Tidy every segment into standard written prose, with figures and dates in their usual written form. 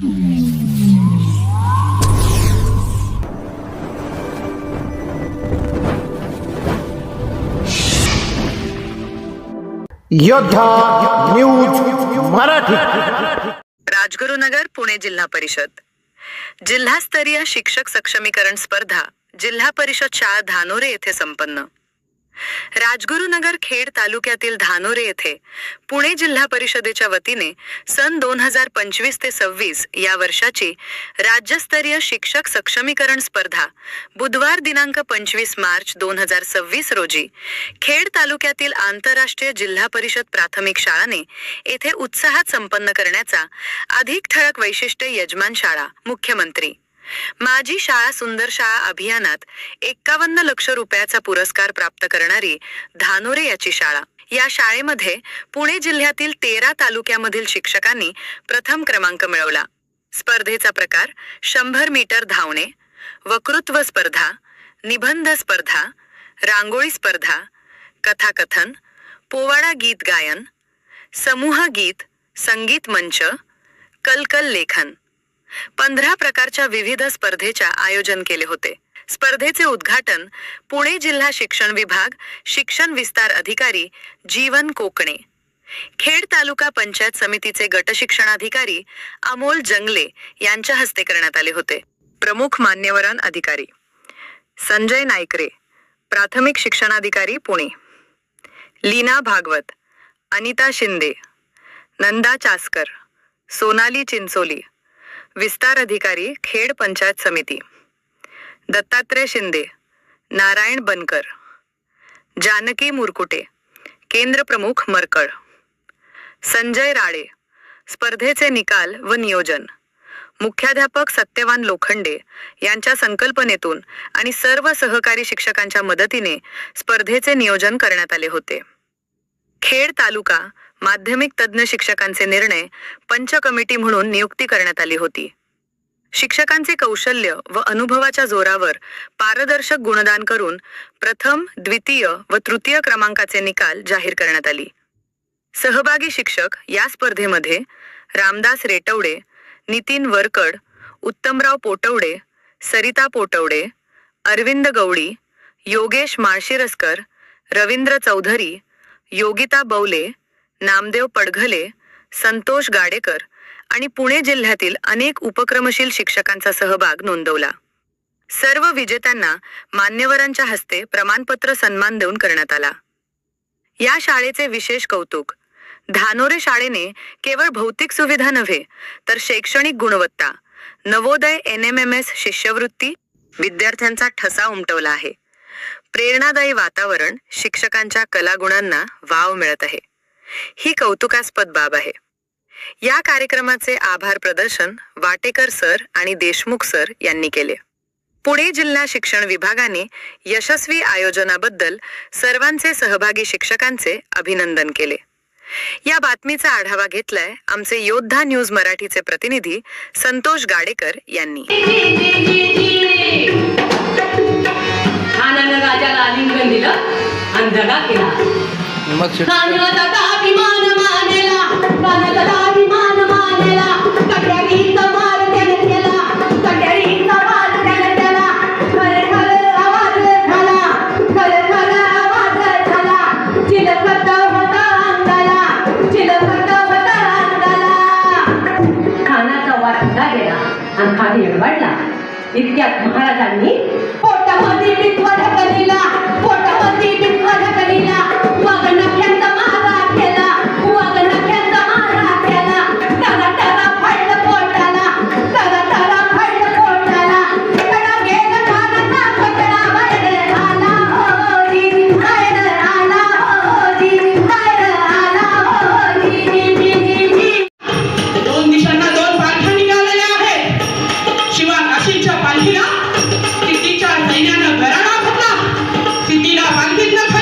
योद्धा न्यूज मराठी। राजगुरुनगर पुणे जिल्हा परिषद जिल्हास्तरीय शिक्षक सक्षमीकरण स्पर्धा जिल्हा परिषद शाळा धानोरे येथे संपन्न। राजगुरुनगर खेड तालुक्यातील धानोरे येथे पुणे जिल्हा परिषदेच्या वतीने सन 2025 ते 26 या वर्षाची राज्यस्तरीय शिक्षक सक्षमीकरण स्पर्धा बुधवार दिनांक 25 मार्च 2026 रोजी खेड तालुक्यातील आंतरराष्ट्रीय जिल्हा परिषद प्राथमिक शाळाने येथे उत्साहात संपन्न करण्याचा अधिक ठळक वैशिष्ट्य यजमान शाळा मुख्यमंत्री माझी शाळा सुंदर शाळा अभियानात 51 लक्ष रुपयाचा पुरस्कार प्राप्त करणारी धानोरे याची शाळा। या शाळेमध्ये पुणे जिल्ह्यातील 13 तालुक्यामधील शिक्षकांनी प्रथम क्रमांक मिळवला। स्पर्धेचा प्रकार 100 मीटर धावणे, वक्तृत्व स्पर्धा, निबंध स्पर्धा, रांगोळी स्पर्धा, कथाकथन, पोवाडा गीत गायन, समूह गीत, संगीत मंच, कलकल लेखन 15 प्रकारच्या विविध स्पर्धेच्या आयोजन केले होते। स्पर्धेचे उद्घाटन पुणे जिल्हा शिक्षण विभाग शिक्षण विस्तार अधिकारी जीवन कोकणे, खेड तालुका पंचायत समितीचे गट शिक्षणाधिकारी अमोल जंगले यांच्या हस्ते करण्यात आले होते। प्रमुख मान्यवरान अधिकारी संजय नायकरे, प्राथमिक शिक्षणाधिकारी पुणे, लीना भागवत, अनिता शिंदे, नंदा चास्कर, सोनाली चिंचोली, विस्तार अधिकारी खेड पंचायत समिती, दत्तात्रय शिंदे, नारायण बनकर, जानकी मुरकुटे, केंद्र प्रमुख मरकळ, संजय राळे, स्पर्धेचे निकाल व नियोजन मुख्याध्यापक सत्यवान लोखंडे यांच्या संकल्पनेतून आणि सर्व सहकारी शिक्षकांच्या मदतीने स्पर्धेचे नियोजन करण्यात आले होते। खेड तालुका माध्यमिक तज्ञ शिक्षकांचे निर्णय पंच कमिटी म्हणून नियुक्ती करण्यात आली होती। शिक्षकांचे कौशल्य व अनुभवाच्या जोरावर पारदर्शक गुणदान करून प्रथम, द्वितीय व तृतीय क्रमांकाचे निकाल जाहीर करण्यात आली। सहभागी शिक्षक या स्पर्धेमध्ये रामदास रेटवडे, नितीन वरकड, उत्तमराव पोटवडे, सरिता पोटवडे, अरविंद गवळी, योगेश माळशिरस्कर, रवींद्र चौधरी, योगिता बौले, नामदेव पडघले, संतोष गाडेकर आणि पुणे जिल्ह्यातील अनेक उपक्रमशील शिक्षकांचा सहभाग नोंदवला। सर्व विजेत्यांना मान्यवरांच्या हस्ते प्रमाणपत्र सन्मान देऊन करण्यात आला। या शाळेचे विशेष कौतुक धानोरे शाळेने केवळ भौतिक सुविधा नव्हे तर शैक्षणिक गुणवत्ता, नवोदय NMMS शिष्यवृत्ती, विद्यार्थ्यांचा ठसा उमटवला आहे। प्रेरणादायी वातावरण, शिक्षकांच्या कलागुणांना वाव मिळत आहे, ही कौतुकास्पद बाब आहे। या कार्यक्रमाचे आभार प्रदर्शन वाटेकर सर आणि देशमुख सर यांनी केले। पुणे जिल्हा शिक्षण विभागाने यशस्वी आयोजनाबद्दल सर्वांचे सहभागी शिक्षकांचे अभिनंदन केले। या बातमीचा आढावा घेतलाय आमचे योद्धा न्यूज मराठीचे प्रतिनिधी संतोष गाडेकर यांनी। राजाला आलिंगन दिलं आणि दगा केला। खानाचा वाटा गेला आणि खाली एडवाडला। इतक्यात महाराजांनी पोटामध्ये बिटवा ढकलीला, पोटामध्ये बिटवा ढकलीला, वागणक्यांचा मारा केला, वागणक्यांचा मारा केला, त्याला त्याला फाडलं पोटाला, त्याला त्याला फाडलं पोटाला, कडा गेला खानाचा पकडा बाहेर आला होरी, बाहेर आला होरी, बाहेर आला होरी। दोन दिशांना दोन पालख्या निघालेल्या आहेत। शिवा काशीच्या पालखीला तितीच्या सैन्यानं घराणा घातला, तितीला पालखीतनं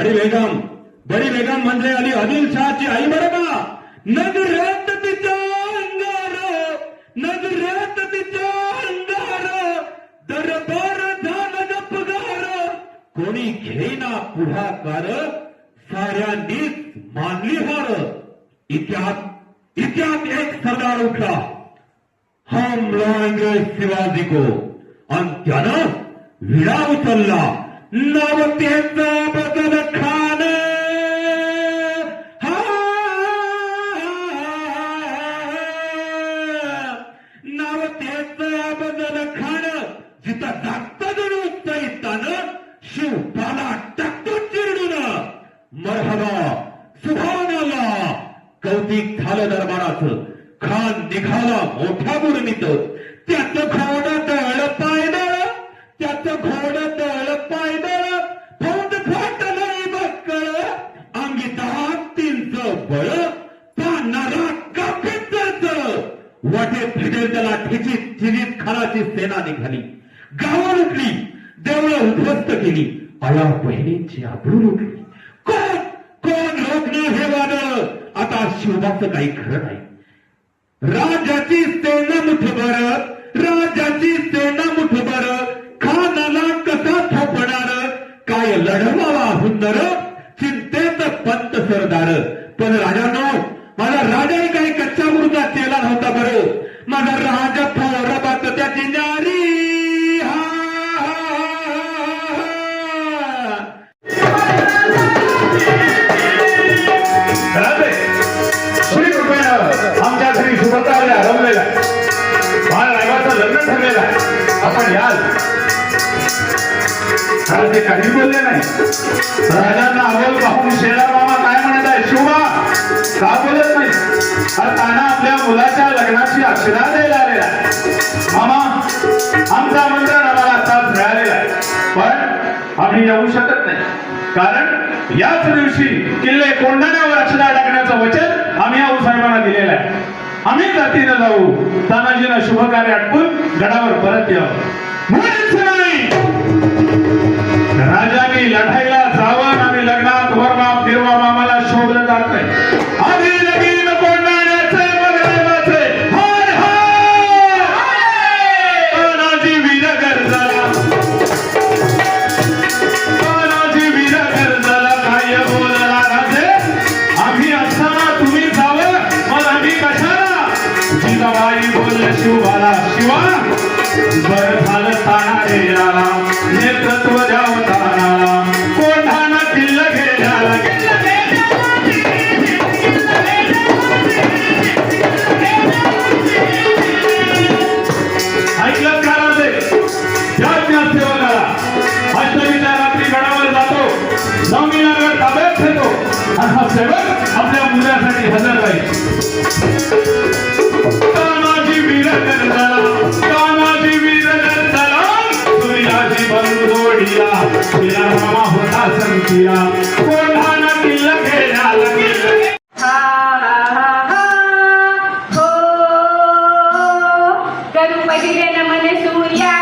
बडी बेगम म्हणजे अली आदिलशहाची आई बरं का. नजरेत तिचा अंगार, नजरेत तिचा अंगार, दरबार झाला गपगार, कोणी घेईना पुढाकार, साऱ्यांनीच मानली हार. इत्यात एक सरदार उठला, हम लाएंगे शिवाजी को, आणि त्यानं विडा उचलला. नाव त्याचं बदल खान, नाव त्याचं बदल खान, जिथं जागतं जणू चैतानं, शिवबाला टाकतो चिरडून. मरहबा सुभानअल्लाह, कौतिक झालं दरबाराचं. खान निघाला मोठ्या मुरणीत, त्याचं घोडं दळ पायदळ, त्याचं घोडं दळ पायदळ, फौज फाटलंय बक्कळ, अंगी 10-3चं बळ, पानाला कापीत जळजळ. वाटेत फिडेल त्याला ठिचीत चिनीत खानाची सेना निघाली. गावं उठली, देवळं उद्ध्वस्त केली, आया बहिणींची आबरू लुटली. कोण रोखणं हे वादळ, आता शिवबाचं काही खरं नाही. राजाची सेना मुठभर, राजाची सेना मुठभर, खानाला कसा थोपणार, काय लढवावा हुंदर, चिंतेत पंत सरदार. पण राजांनो, माझा राजाने काही कच्चा मुर्दा केला नव्हता बरं. माझा राजा थोरबात त्याची न्यारी. आमच्या घरी शुभकार्य रमलेला आहे, बाळरावाचं लग्न ठरलेलं आहे, आपण याल. कारण ते काही बोलले नाही. राजांना अवल पाहून शेरा मामा काय म्हणत आहे, शिवा का बोलत नाही. हा ताना आपल्या मुलाच्या लग्नाची अक्षरा द्यायला आलेला आहे. मामा, आमचं आमंत्रण आम्हाला आताच मिळालेलं आहे, पण आम्ही येऊ शकत नाही. कारण याच दिवशी किल्ले कोंढाण्यावर अक्षरा टाकण्याचं वचन आम्ही आऊसाहेबांना दिलेलं आहे. आम्ही जातीनं जाऊ, तानाजीनं शुभ कार्य आटपून गडावर परत यावं. मुळीच नाही, राजांनी लढाईला जावं आणि लग्नात वरमाप निर्वाम आम्हाला शोधलं जात नाही. आधी लगीन कोंढाण्याचे मगरेबाचे हाय हाय, तानाजी वीर गरजला, तानाजी वीर गरजला, काय बोलला राजे, आम्ही असताना तुम्ही जावं, मग आम्ही कशाला. जिजाबाई बोलले शिवबाला, शिवा बर झालं ताना रे याला, नेतृत्व द्यावं तानाला, कोंढाणा किल्ला घेण्याला. ऐकलं का राजे, या सेवकाला अष्टमीच्या रात्री गडावर जातो, नवमीला गड ताब्यात घेतो, आणि हा सेवक आपल्या मुलासाठी हजर राहील. तानाजी वीर गरजला, तानाजी वीर गरजला, सूर्याची बंधू जोडीला, तिला मामा होता संतीला, कोंढाणा किल्ला घेण्याला गेला. करू पहिले न मने सूर्या